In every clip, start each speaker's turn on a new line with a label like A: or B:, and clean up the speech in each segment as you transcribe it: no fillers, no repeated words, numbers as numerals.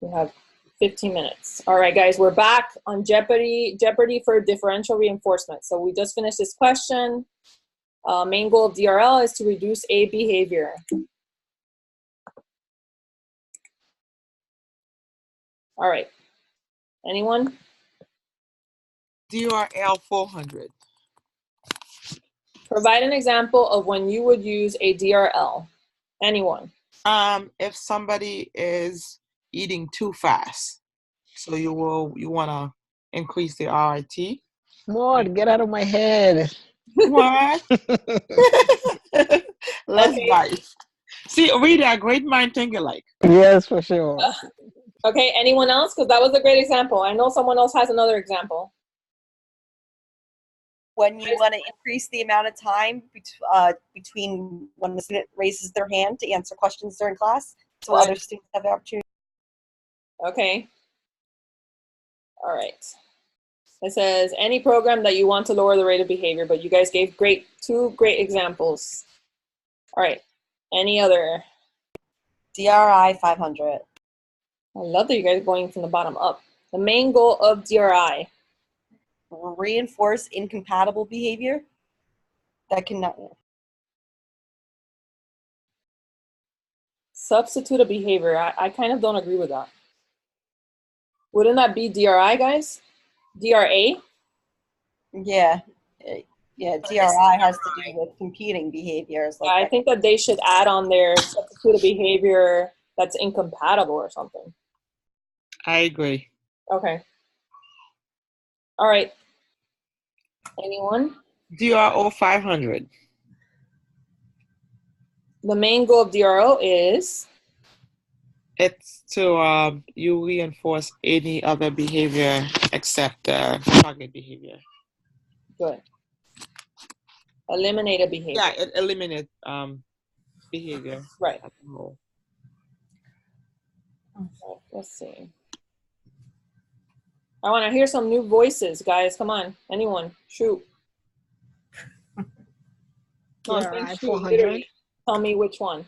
A: We have 15 minutes. All right, guys, we're back on Jeopardy for differential reinforcement. So we just finished this question. Main goal of DRL is to reduce A behavior. All right. Anyone?
B: DRL 400.
A: Provide an example of when you would use a DRL. Anyone?
B: If somebody is eating too fast, so you want to increase the RIT.
C: Maud, get out of my head.
B: What? Let's life. See, really, a great mind think alike.
C: Yes, for sure.
A: Okay, anyone else? Because that was a great example. I know someone else has another example.
D: When you want to increase the amount of time between when the student raises their hand to answer questions during class, so other students have the opportunity.
A: Okay. All right. It says any program that you want to lower the rate of behavior, but you guys gave two great examples. All right. Any other?
D: DRI 500.
A: I love that you guys are going from the bottom up. The main goal of DRI.
D: Reinforce incompatible behavior that cannot.
A: Substitute a behavior. I kind of don't agree with that. Wouldn't that be DRI, guys? DRA?
D: Yeah. Yeah, DRI has to do with competing behaviors.
A: Like I think that they should add on their substitute a behavior that's incompatible or something.
B: I agree.
A: Okay. All right. Anyone?
B: DRO 500.
A: The main goal of DRO is?
B: It's to you reinforce any other behavior except target behavior.
A: Good. Eliminate a behavior.
B: Yeah, it eliminates behavior.
A: Right.
B: As a whole.
A: Okay, let's see. I want to hear some new voices, guys. Come on. Anyone? Shoot.
C: DRI 400.
A: Tell me which one.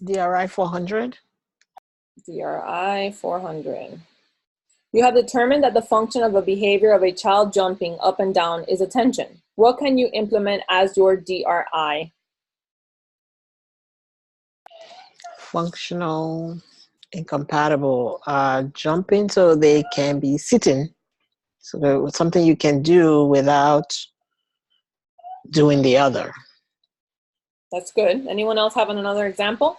C: DRI 400.
A: DRI 400. You have determined that the function of a behavior of a child jumping up and down is attention. What can you implement as your DRI?
C: Functional, incompatible, jumping so they can be sitting. So there was something you can do without doing the other.
A: That's good. Anyone else having another example?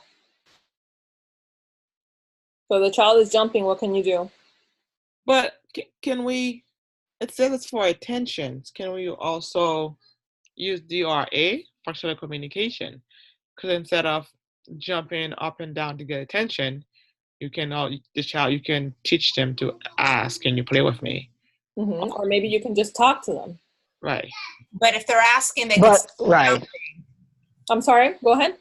A: So the child is jumping, what can you do?
B: But can we, it says it's for attention. Can we also use DRA, functional communication? Because instead of jumping up and down to get attention, you can you can teach them to ask, can you play with me?
A: Mm-hmm. Or maybe you can just talk to them.
B: Right.
E: But if they're asking, they could still be jumping.
A: I'm sorry, go ahead.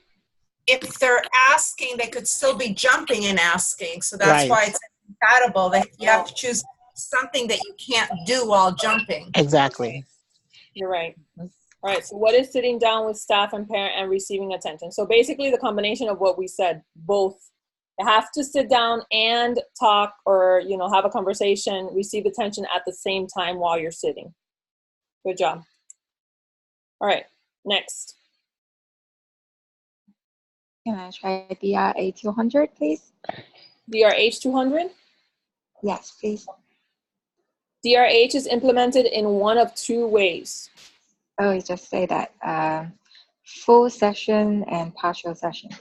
E: If they're asking, they could still be jumping and asking. So that's why it's incompatible. That you have to choose something that you can't do while jumping.
C: Exactly.
A: You're right. All right, so what is sitting down with staff and parent and receiving attention? So basically the combination of what we said, both. You have to sit down and talk or, you know, have a conversation, receive attention at the same time while you're sitting. Good job. All right, next.
F: Can I try DRH 200, please?
A: DRH 200?
F: Yes, please.
A: DRH is implemented in one of two ways.
F: Oh, you just say that. Full session and partial sessions.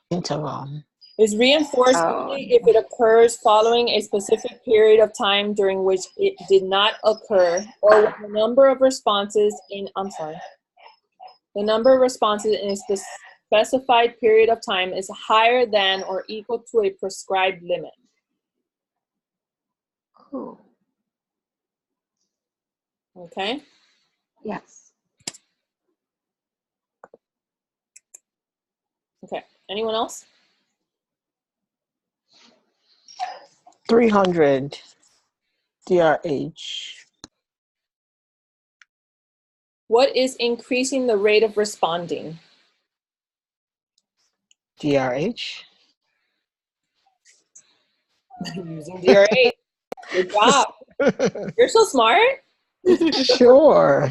C: Interval.
A: Is reinforced only if it occurs following a specific period of time during which it did not occur, or when the number of responses in, the number of responses in a specified period of time is higher than or equal to a prescribed limit.
F: Cool.
A: Okay?
F: Yes.
A: Okay. Anyone else?
C: 300 DRH.
A: What is increasing the rate of responding?
C: DRH.
A: Using DRH. Good job. You're so smart.
C: Sure.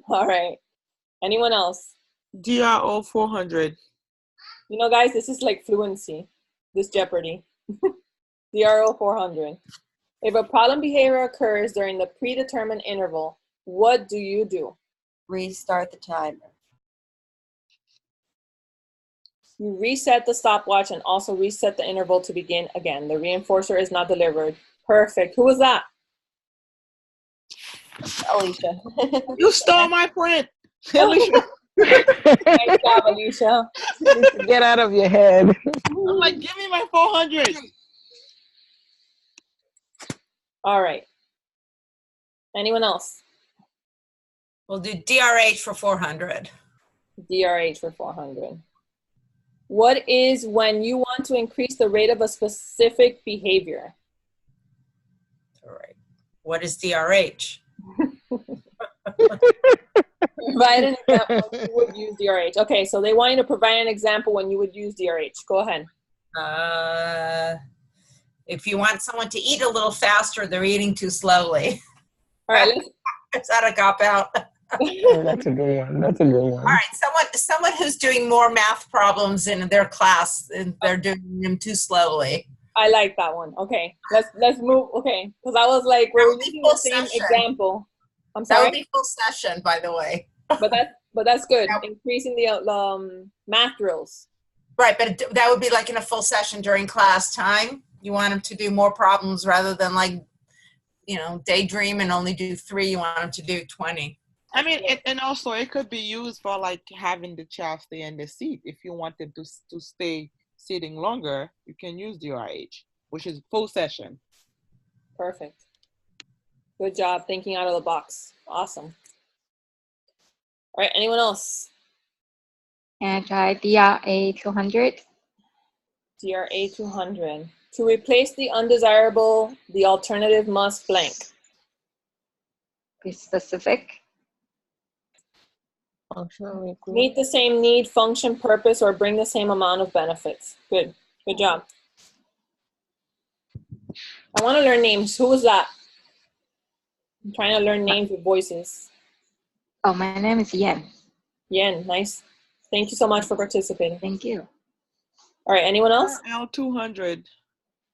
A: All right. Anyone else?
B: DRO 400.
A: You know, guys, this is like fluency. This Jeopardy. DRO 400. If a problem behavior occurs during the predetermined interval, what do you do?
D: Restart the timer.
A: You reset the stopwatch and also reset the interval to begin again. The reinforcer is not delivered. Perfect. Who was that?
D: Alicia.
B: You stole my print. Alicia.
A: Nice job, Alicia.
C: Get out of your head.
B: I'm like, give me my 400.
A: All right. Anyone else?
E: We'll do DRH for 400.
A: DRH for 400. What is when you want to increase the rate of a specific behavior?
E: All right. What is DRH?
A: Provide an example when you would use DRH. Okay, so they want you to provide an example when you would use DRH. Go ahead.
E: If you want someone to eat a little faster, they're eating too slowly.
A: All right,
E: Is that a cop out?
C: Oh, that's a good one. That's a good one.
E: All right, someone who's doing more math problems in their class, and they're doing them too slowly.
A: I like that one. Okay, let's move. Okay, because I was like, we're using the same example. I'm sorry.
E: That would be full session, by the way.
A: But that's good. Increasing the math drills.
E: Right, but that would be like in a full session during class time. You want them to do more problems rather than like, daydream and only do 3. You want them to do 20.
B: I mean, and also it could be used for like having the child stay in the seat. If you want them to stay sitting longer, you can use DRH, which is full session.
A: Perfect. Good job thinking out of the box. Awesome. All right, anyone else?
F: And try DRA 200.
A: DRA 200. To replace the undesirable, the alternative must blank.
F: Be specific.
C: Functionally equivalent.
A: Meet the same need, function, purpose, or bring the same amount of benefits. Good. Good job. I want to learn names. Who was that? I'm trying to learn names with voices.
F: Oh, my name is Yen.
A: Yen, nice. Thank you so much for participating.
F: Thank you.
A: All right, anyone else?
B: DRL 200.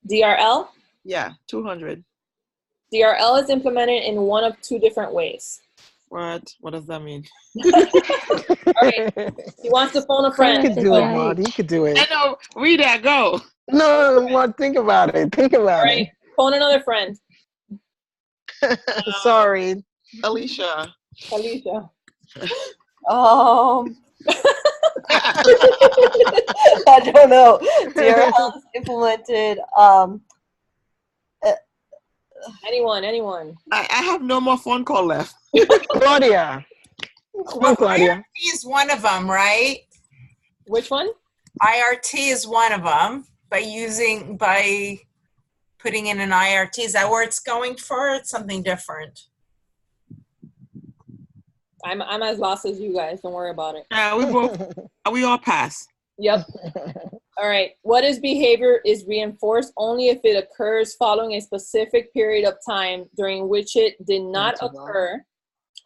A: DRL?
B: Yeah, 200.
A: DRL is implemented in one of 2 different ways.
B: What does that mean?
A: All right, he wants to phone a
C: You
A: friend.
C: could do it, Maud. You could do it.
B: I know. Read that. Go.
C: No, Maud, think about it. Think
A: All
C: about
A: right, phone another friend.
C: it. Sorry.
B: Alicia.
A: Alicia.
D: I don't know. DRL is implemented.
A: Anyone.
B: I have no more phone call left.
C: Claudia. Come on, Claudia.
E: IRT is one of them, right?
A: Which one?
E: IRT is one of them. By putting in an IRT, is that where it's going for? It's something different.
A: I'm as lost as you guys. Don't worry about it.
B: Yeah, we all pass.
A: Yep. All right. What is behavior is reinforced only if it occurs following a specific period of time during which it did not occur,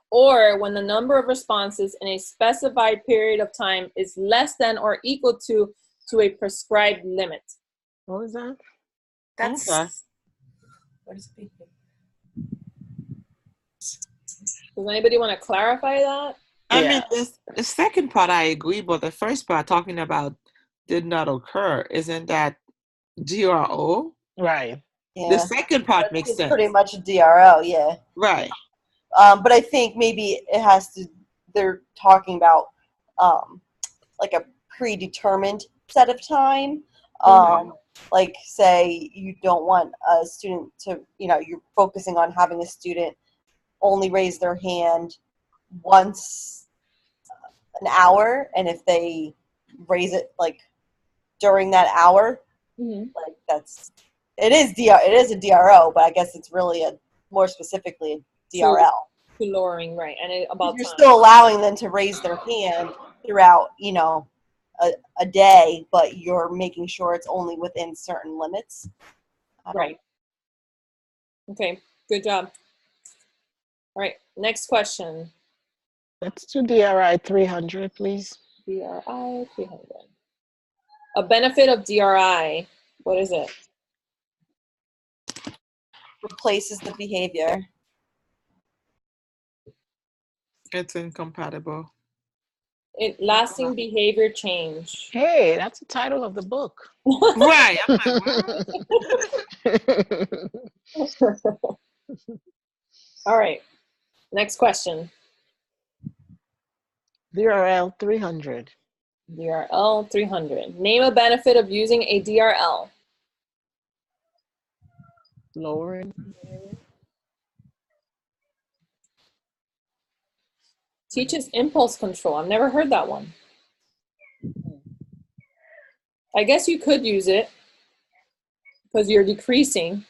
A: or when the number of responses in a specified period of time is less than or equal to a prescribed limit.
C: What was that?
E: That's
B: Okay.
E: what is behavior?
A: Does anybody want to clarify that?
B: I mean, the second part I agree, but the first part talking about did not occur, isn't that DRO?
C: Right.
D: Yeah.
B: The second part makes
D: It's
B: sense.
D: pretty much a DRL, yeah.
B: Right.
D: But I think maybe it has to, they're talking about like a predetermined set of time. Like say you don't want a student to, you're focusing on having a student only raise their hand once an hour, and if they raise it like during that hour, like it is a DRO, but I guess it's really more specifically a DRL.
A: Lowering, right? And
D: you're still allowing them to raise their hand throughout, a day, but you're making sure it's only within certain limits.
A: Right. Okay, good job. All right, next question.
C: Let's do DRI 300, please.
A: DRI 300. A benefit of DRI, what is it?
D: Replaces the behavior.
B: It's incompatible.
A: Lasting behavior change.
C: Hey, that's the title of the book.
B: Right. I'm like, what?
A: All right, next question.
C: DRL 300.
A: DRL 300. Name a benefit of using a DRL.
C: Lowering.
A: Teaches impulse control. I've never heard that one. I guess you could use it because you're decreasing.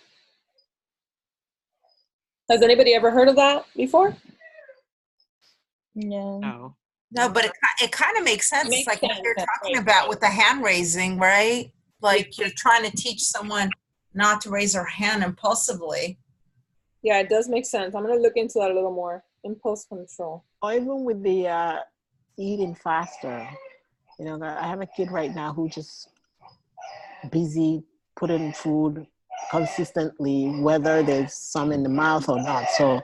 A: Has anybody ever heard of that before?
B: No.
E: No, but it kind of makes sense.
A: Makes
E: It's like
A: sense,
E: what you're
A: that's
E: talking
A: right.
E: about with the hand raising, right? Like you're trying to teach someone not to raise their hand impulsively.
A: Yeah, it does make sense. I'm going to look into that a little more. Impulse control.
C: Or even with the eating faster. You know, I have a kid right now who just busy putting food consistently, whether there's some in the mouth or not. So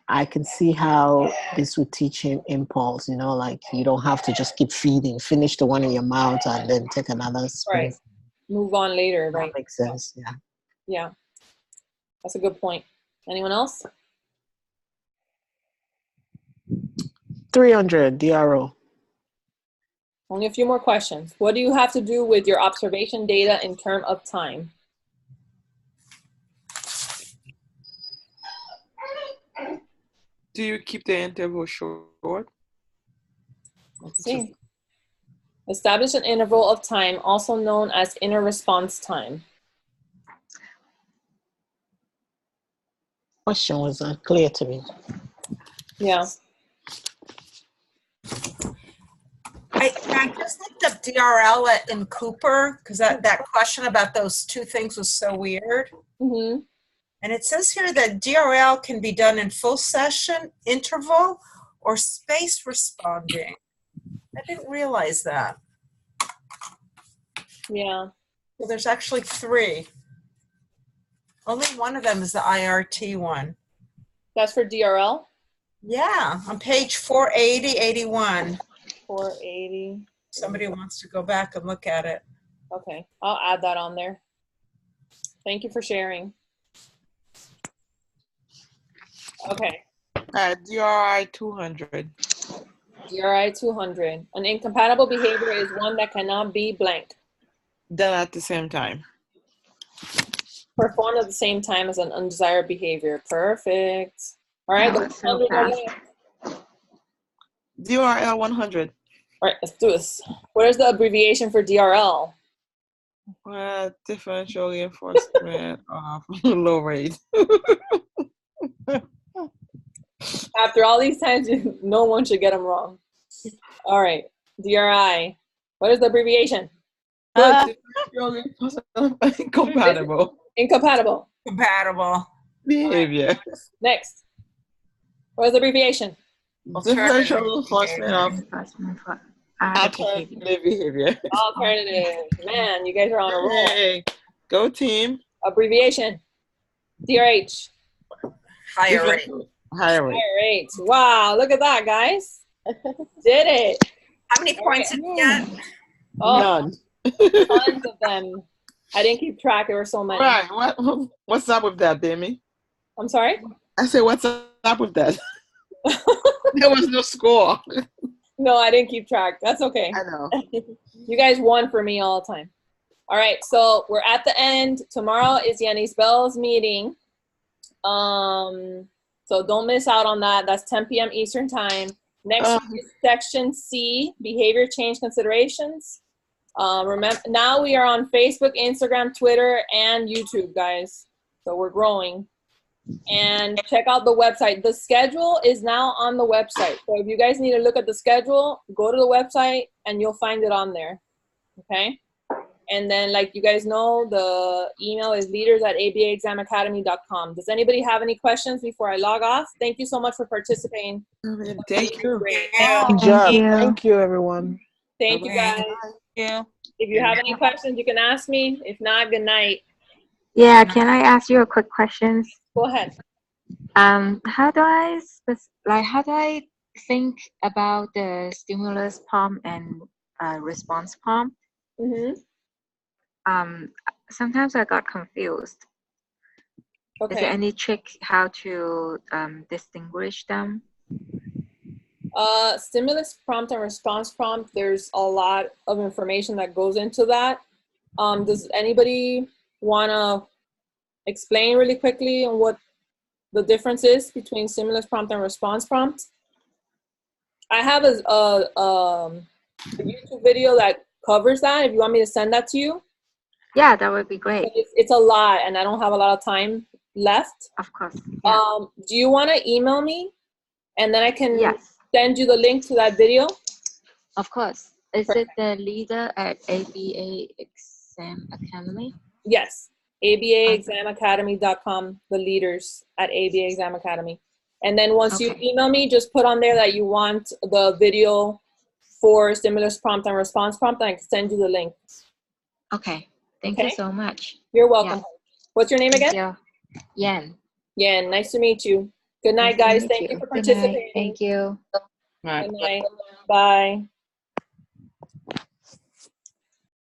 C: I can see how this would teach him impulse, you know, like you don't have to just keep feeding, finish the one in your mouth and then take another spoon.
A: Right. Move on later, right?
C: That makes sense, yeah.
A: Yeah. That's a good point. Anyone else?
C: 300 DRO.
A: Only a few more questions. What do you have to do with your observation data in terms of time?
B: Do you keep the interval short?
A: Let's see. Establish an interval of time, also known as inner response time.
C: Question was unclear to me.
A: Yeah.
E: I just looked up DRL in Cooper because that question about those two things was so weird.
A: Mm-hmm.
E: And it says here that DRL can be done in full session, interval, or space responding. I didn't realize that.
A: Yeah.
E: So there's actually three. Only one of them is the IRT one.
A: That's for DRL?
E: Yeah, on page 480, 81.
A: 480.
E: Somebody wants to go back and look at it.
A: Okay. I'll add that on there. Thank you for sharing. Okay.
B: DRI 200.
A: DRI 200. An incompatible behavior is one that cannot be blank.
B: Done at the same time.
A: Performed at the same time as an undesired behavior. Perfect. All right.
F: That was so fast.
B: DRL 100.
A: All right, let's do this. What is the abbreviation for DRL?
B: Differential reinforcement of low rate.
A: After all these times, no one should get them wrong. All right. DRI. What is the abbreviation?
B: Differential reinforcement of incompatible
A: Incompatible.
E: Compatible.
B: behavior.
A: Next. What is the abbreviation?
B: Differential reinforcement of
F: Reinforcement for adaptive behavior.
B: alternative behavior.
A: Alternative. Man, you guys are on a roll.
B: Hey, go team.
A: Abbreviation. DRH.
E: Higher rate.
B: Higher rate.
A: DRH. Wow, look at that, guys. Did it.
E: How many points did you get?
A: Oh,
B: None.
A: tons of them. I didn't keep track. There were so many.
B: Right. What's up with that, Daymi?
A: I'm sorry?
B: I said, what's up with that? There was no score.
A: No, I didn't keep track. That's okay.
B: I know.
A: You guys won for me all the time. All right, so we're at the end. Tomorrow is Yannis Bell's meeting. So don't miss out on that. That's 10 p.m. Eastern time. Next week is section C, behavior change considerations. Remember, now we are on Facebook, Instagram, Twitter, and YouTube, guys. So we're growing. And check out the website. The schedule is now on the website. So if you guys need to look at the schedule, go to the website and you'll find it on there. Okay? And then, like you guys know, the email is leaders@abaexamacademy.com. Does anybody have any questions before I log off? Thank you so much for participating.
B: Thank you.
C: Good job. Thank you, everyone.
A: Thank you, guys.
E: Yeah.
A: If you have any questions, you can ask me. If not, good night.
F: Yeah, can I ask you a quick question?
A: Go ahead.
F: How do I think about the stimulus prompt and response prompt?
A: Mm-hmm.
F: Sometimes I got confused.
A: Okay.
F: Is there any trick how to distinguish them?
A: Stimulus prompt and response prompt, there's a lot of information that goes into that. Does anybody want to explain really quickly on what the difference is between stimulus prompt and response prompt? I have a YouTube video that covers that. If you want me to send that to you.
F: Yeah, that would be great.
A: It's a lot, and I don't have a lot of time left.
F: Of course. Yeah.
A: Do you want to email me, and then I can send you the link to that video?
F: Of course. Is it the leader at ABA Exam Academy?
A: Yes, abaexamacademy.com, the leaders at ABA Exam Academy. And then once you email me, just put on there that you want the video for stimulus prompt and response prompt, and I can send you the link.
F: Okay. Thank you so much.
A: You're welcome. Yeah. What's your name again?
F: Thank you. Yan.
A: Yan, nice to meet you. Good night, guys. Thank you for participating.
F: Thank you.
A: Good night. Bye.